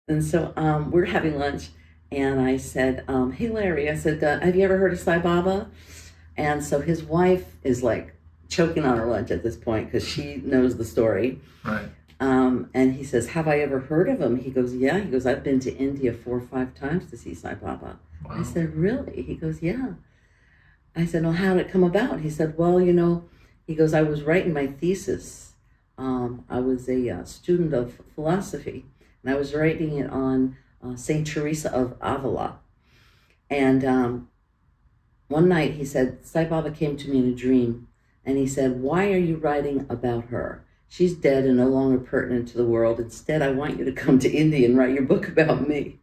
And so we're having lunch, and I said, "Hey, Larry," I said, "Have you ever heard of Sai Baba?" And so his wife is like choking on her lunch at this point because she knows the story. Right. And he says, "Have I ever heard of him?" He goes, "Yeah." He goes, "I've been to India 4 or 5 times to see Sai Baba." Wow. I said, "Really?" He goes, "Yeah." I said, "Well, how did it come about?" He said, "Well, you know," he goes, "I was writing my thesis. I was a student of philosophy, and I was writing it on Saint Teresa of Avila. And one night he said, Sai Baba came to me in a dream, and he said, 'Why are you writing about her? She's dead and no longer pertinent to the world. Instead, I want you to come to India and write your book about me.'"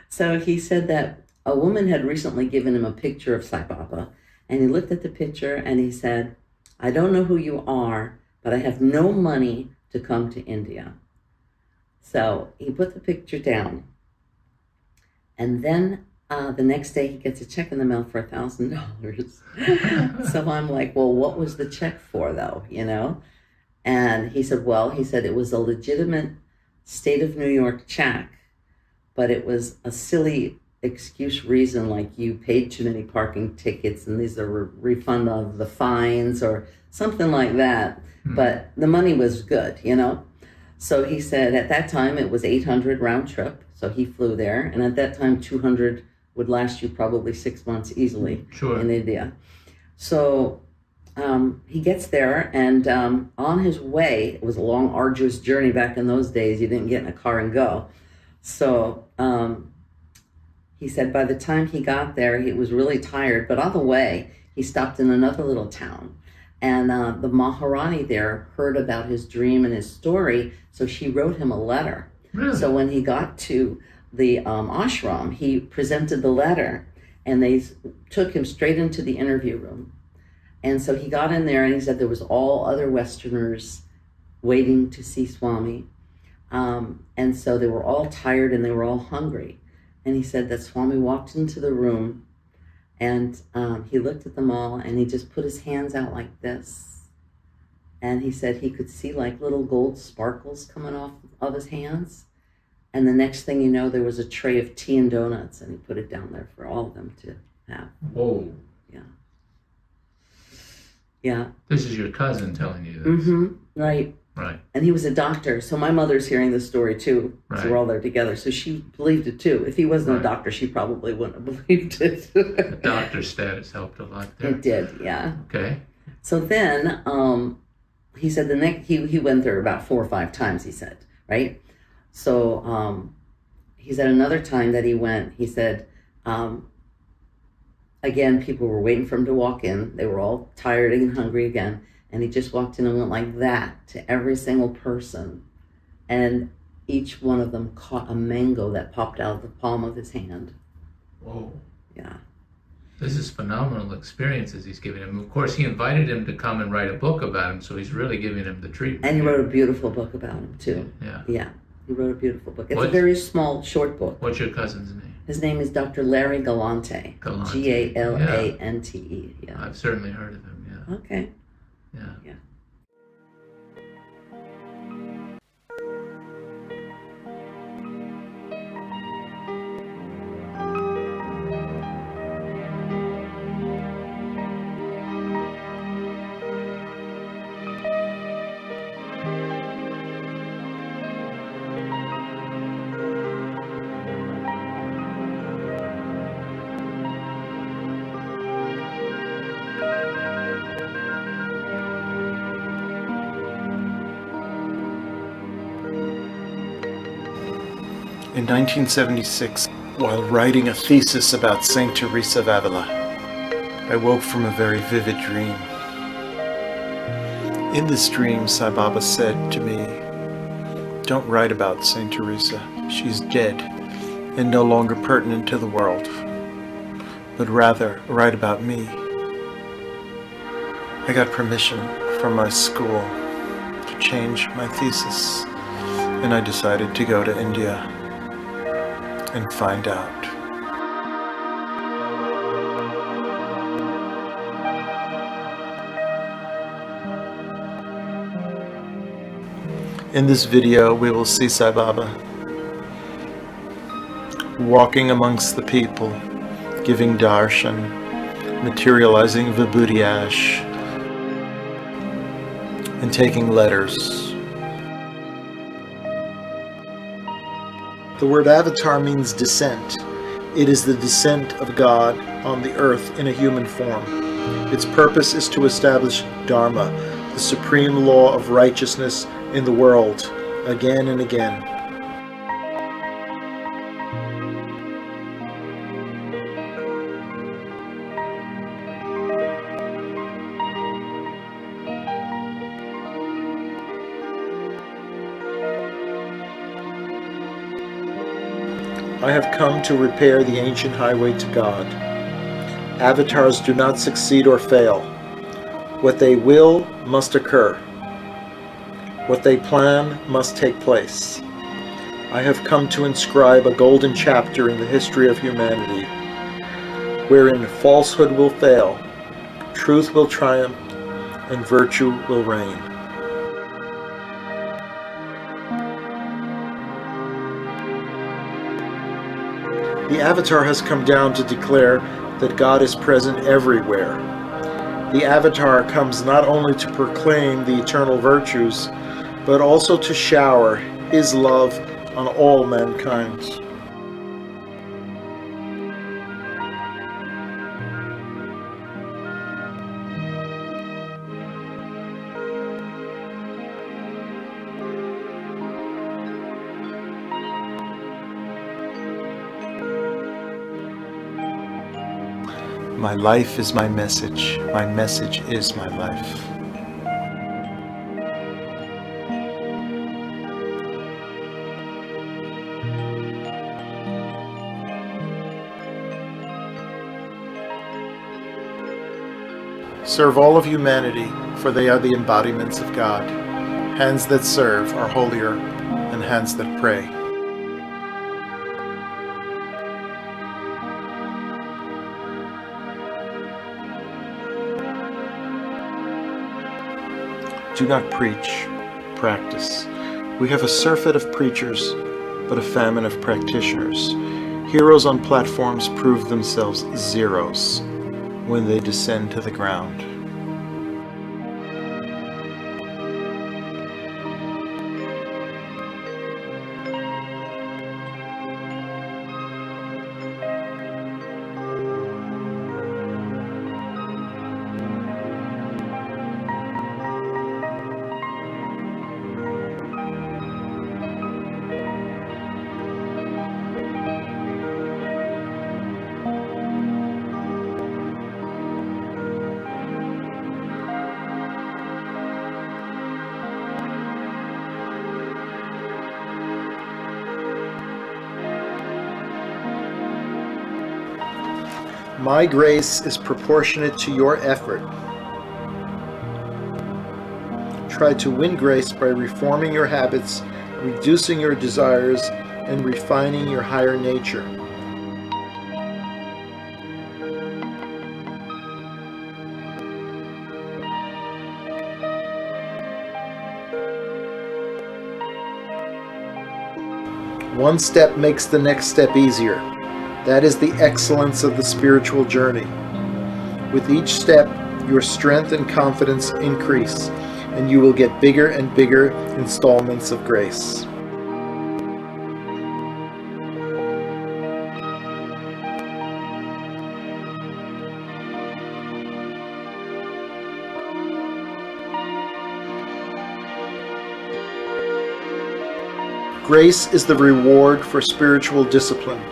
So he said that a woman had recently given him a picture of Sai Baba, and he looked at the picture and he said, "I don't know who you are, but I have no money to come to India." So he put the picture down, and then the next day he gets a check in the mail for $1,000. So I'm like, "Well, what was the check for, though, you know?" And he said, "Well," he said, "it was a legitimate state of New York check, but it was a silly excuse reason, like you paid too many parking tickets and these are refund of the fines or something like that. But the money was good, you know?" So he said at that time it was 800 round trip. So he flew there. And at that time, 200 would last you probably 6 months easily in India. So he gets there, and on his way, it was a long, arduous journey back in those days. You didn't get in a car and go. So he said by the time he got there, he was really tired. But on the way, he stopped in another little town. And the Maharani there heard about his dream and his story, so she wrote him a letter. Really? So when he got to the ashram, he presented the letter, and they took him straight into the interview room. And so he got in there, and he said there was all other Westerners waiting to see Swami. And so they were all tired and they were all hungry. And he said that Swami walked into the room, and he looked at them all, and he just put his hands out like this. And he said he could see like little gold sparkles coming off of his hands. And the next thing you know, there was a tray of tea and donuts, and he put it down there for all of them to have. Whoa. Yeah. Yeah. This is your cousin telling you this. Mm-hmm. Right. Right. And he was a doctor, so my mother's hearing the story too. Right. So we're all there together. So she believed it too. If he wasn't a doctor, she probably wouldn't have believed it. The doctor status helped a lot there. It did, yeah. Okay. So then he said he went there about 4 or 5 times, he said, right? So he said another time that he went, he said, again, people were waiting for him to walk in. They were all tired and hungry again. And he just walked in and went like that to every single person. And each one of them caught a mango that popped out of the palm of his hand. Whoa. Yeah. This is phenomenal experiences he's giving him. Of course, he invited him to come and write a book about him, so he's really giving him the treatment. And he wrote a beautiful book about him, too. Yeah. Yeah. He wrote a beautiful book. It's a very small, short book. What's your cousin's name? His name is Dr. Larry Galante. Galante. Galante. Yeah. I've certainly heard of him, yeah. Okay. Yeah. Yeah. In 1976, while writing a thesis about Saint Teresa of Avila, I woke from a very vivid dream. In this dream, Sai Baba said to me, "Don't write about Saint Teresa. She's dead and no longer pertinent to the world, but rather write about me." I got permission from my school to change my thesis, and I decided to go to India and find out. In this video, we will see Sai Baba walking amongst the people, giving darshan, materializing vibhuti ash, and taking letters. The word avatar means descent. It is the descent of God on the earth in a human form. Its purpose is to establish Dharma, the supreme law of righteousness in the world, again and again. I have come to repair the ancient highway to God. Avatars do not succeed or fail. What they will must occur. What they plan must take place. I have come to inscribe a golden chapter in the history of humanity, wherein falsehood will fail, truth will triumph, and virtue will reign. The Avatar has come down to declare that God is present everywhere. The Avatar comes not only to proclaim the eternal virtues, but also to shower His love on all mankind. My life is my message is my life. Serve all of humanity, for they are the embodiments of God. Hands that serve are holier than hands that pray. Do not preach, practice. We have a surfeit of preachers, but a famine of practitioners. Heroes on platforms prove themselves zeros when they descend to the ground. My grace is proportionate to your effort. Try to win grace by reforming your habits, reducing your desires, and refining your higher nature. One step makes the next step easier. That is the excellence of the spiritual journey. With each step, your strength and confidence increase, and you will get bigger and bigger installments of grace. Grace is the reward for spiritual discipline.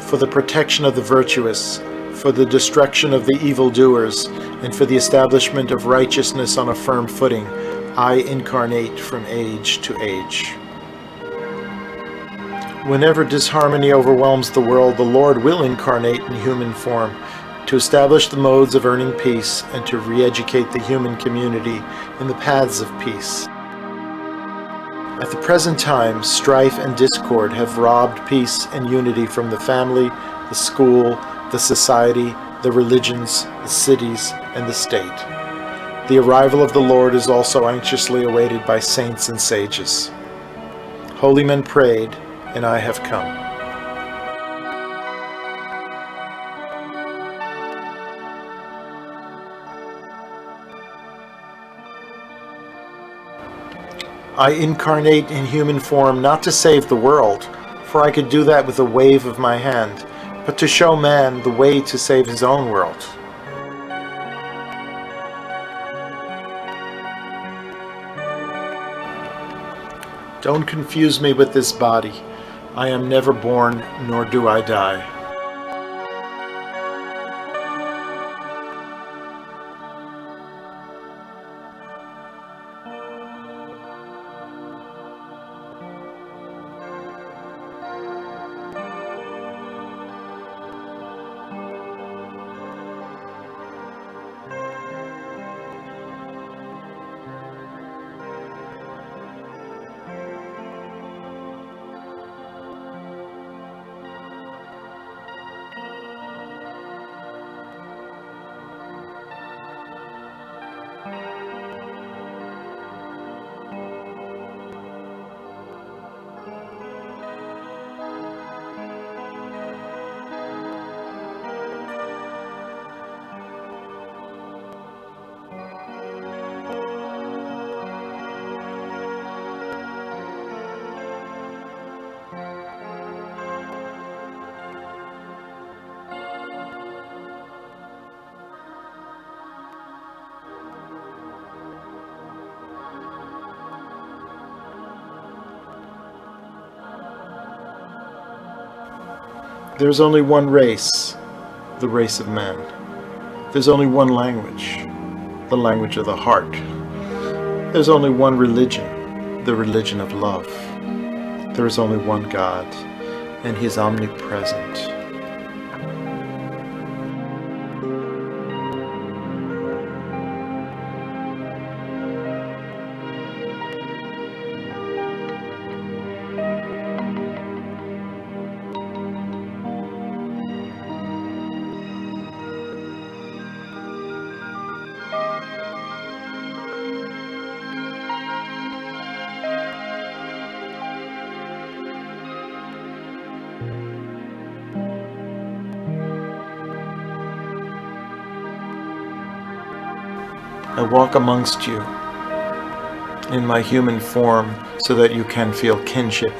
For the protection of the virtuous, for the destruction of the evildoers, and for the establishment of righteousness on a firm footing, I incarnate from age to age. Whenever disharmony overwhelms the world, the Lord will incarnate in human form to establish the modes of earning peace and to re-educate the human community in the paths of peace. At the present time, strife and discord have robbed peace and unity from the family, the school, the society, the religions, the cities, and the state. The arrival of the Lord is also anxiously awaited by saints and sages. Holy men prayed, and I have come. I incarnate in human form not to save the world, for I could do that with a wave of my hand, but to show man the way to save his own world. Don't confuse me with this body. I am never born, nor do I die. There's only one race, the race of man. There's only one language, the language of the heart. There's only one religion, the religion of love. There is only one God, and He is omnipresent. I walk amongst you in my human form so that you can feel kinship.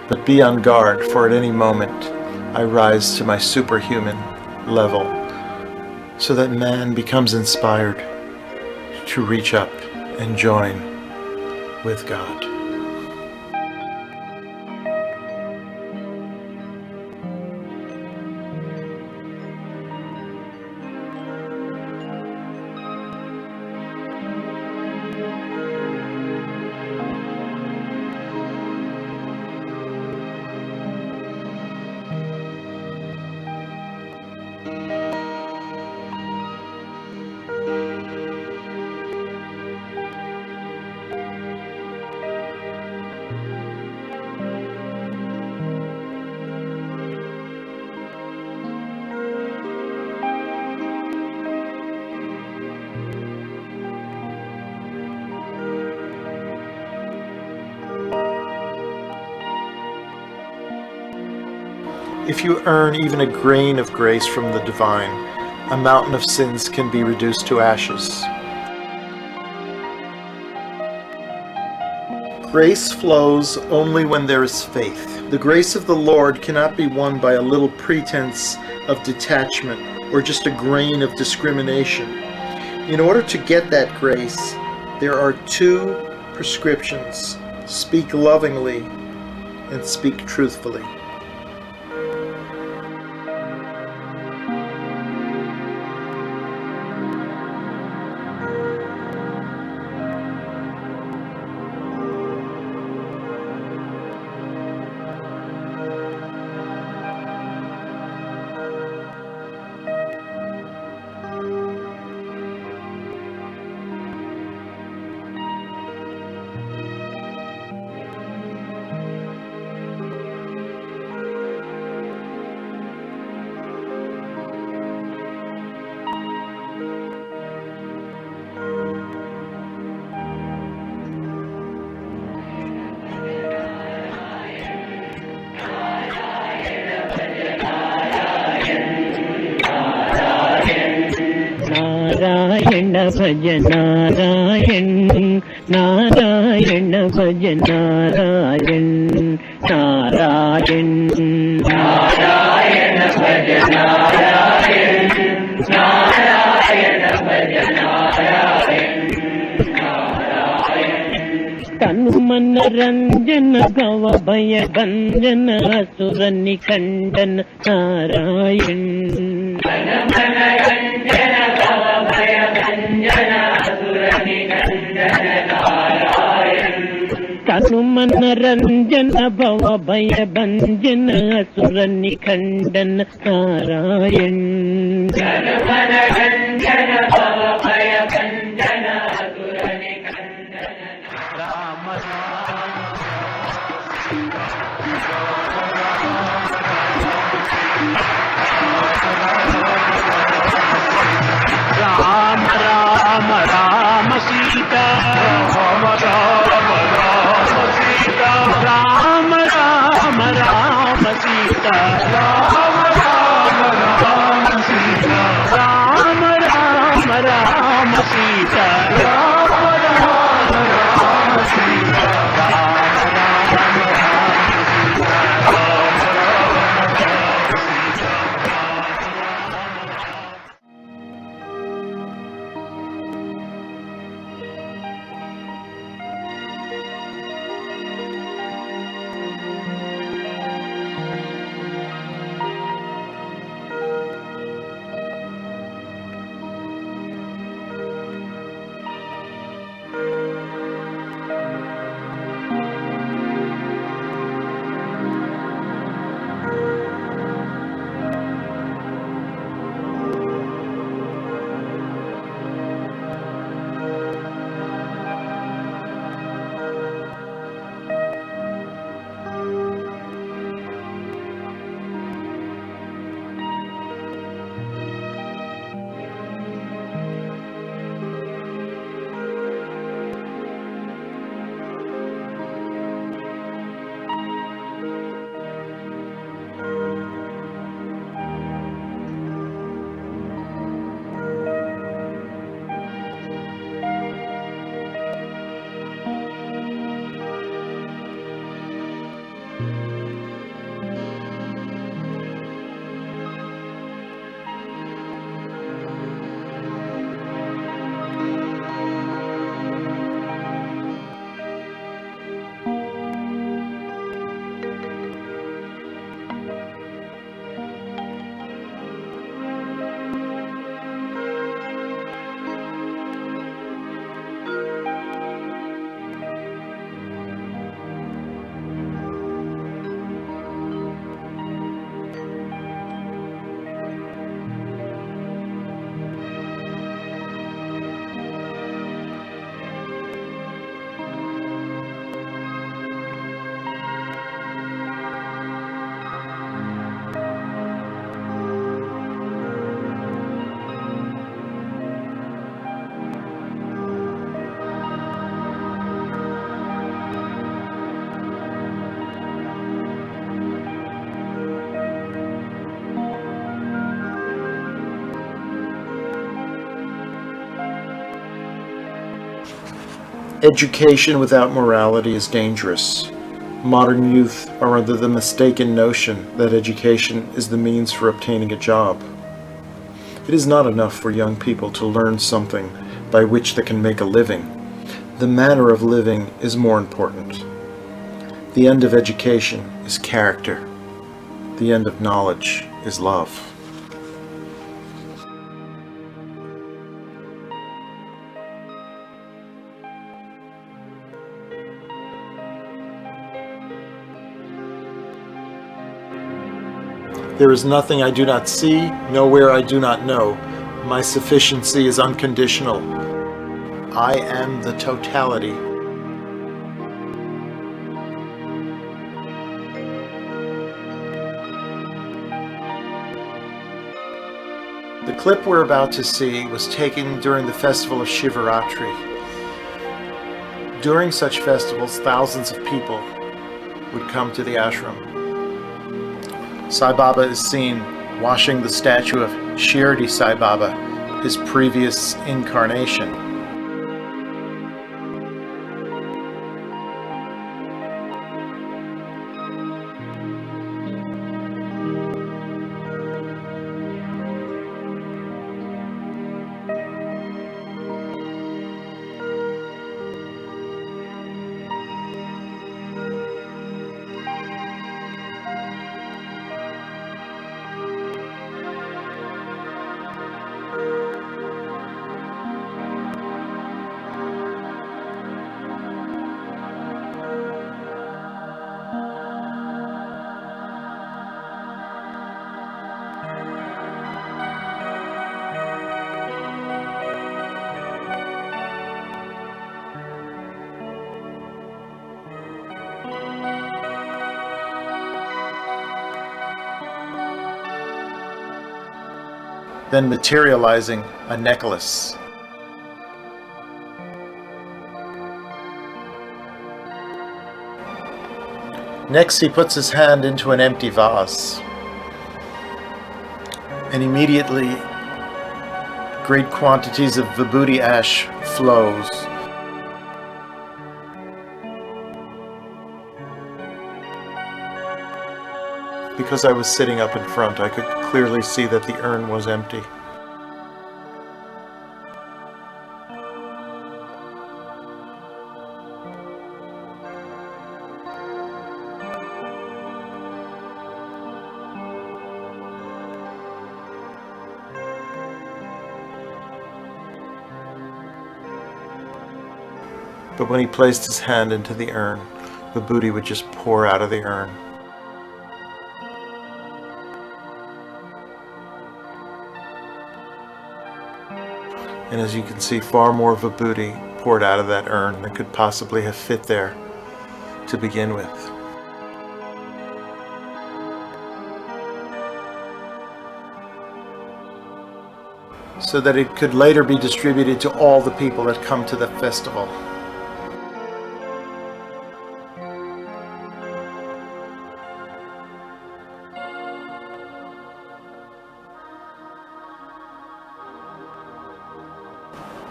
But be on guard, for at any moment I rise to my superhuman level so that man becomes inspired to reach up and join with God. If you earn even a grain of grace from the divine, a mountain of sins can be reduced to ashes. Grace flows only when there is faith. The grace of the Lord cannot be won by a little pretense of detachment or just a grain of discrimination. In order to get that grace, there are two prescriptions: speak lovingly and speak truthfully. भज नारायण नारायण भज नारायण नारायण नारायण भज नारायण नारायण भज नारायण तनु मन रंजन भव भय भंजन असुर निखंडन नारायण तनु मन रंजन भव भय भंजन असुर निखंडन नारायण तनु मन रंजन भव भय भंजन असुर निखंडन नारायण तनु मन रंजन भव भय भंजन असुर निखंडन Ram Ram Ram Ram Sita Ram Ram Ram Sita Ram Ram Ram Sita Ram Ram Ram Sita Ram Ram Ram Sita Ram Ram Ram Sita Ram Ram Education without morality is dangerous. Modern youth are under the mistaken notion that education is the means for obtaining a job. It is not enough for young people to learn something by which they can make a living. The manner of living is more important. The end of education is character. The end of knowledge is love. There is nothing I do not see, nowhere I do not know. My sufficiency is unconditional. I am the totality. The clip we're about to see was taken during the festival of Shivaratri. During such festivals, thousands of people would come to the ashram. Sai Baba is seen washing the statue of Shirdi Sai Baba his previous incarnation. Then materializing a necklace. Next, he puts his hand into an empty vase, and immediately great quantities of vibhuti ash flows. Because I was sitting up in front, I could clearly see that the urn was empty. But when he placed his hand into the urn, the vibhuti would just pour out of the urn. And as you can see, far more vibhuti poured out of that urn than could possibly have fit there to begin with. So that it could later be distributed to all the people that come to the festival.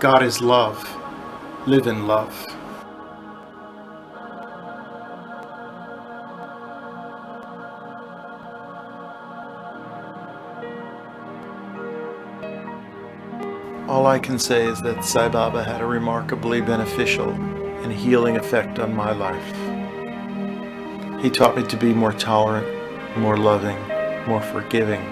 God is love. Live in love. All I can say is that Sai Baba had a remarkably beneficial and healing effect on my life. He taught me to be more tolerant, more loving, more forgiving,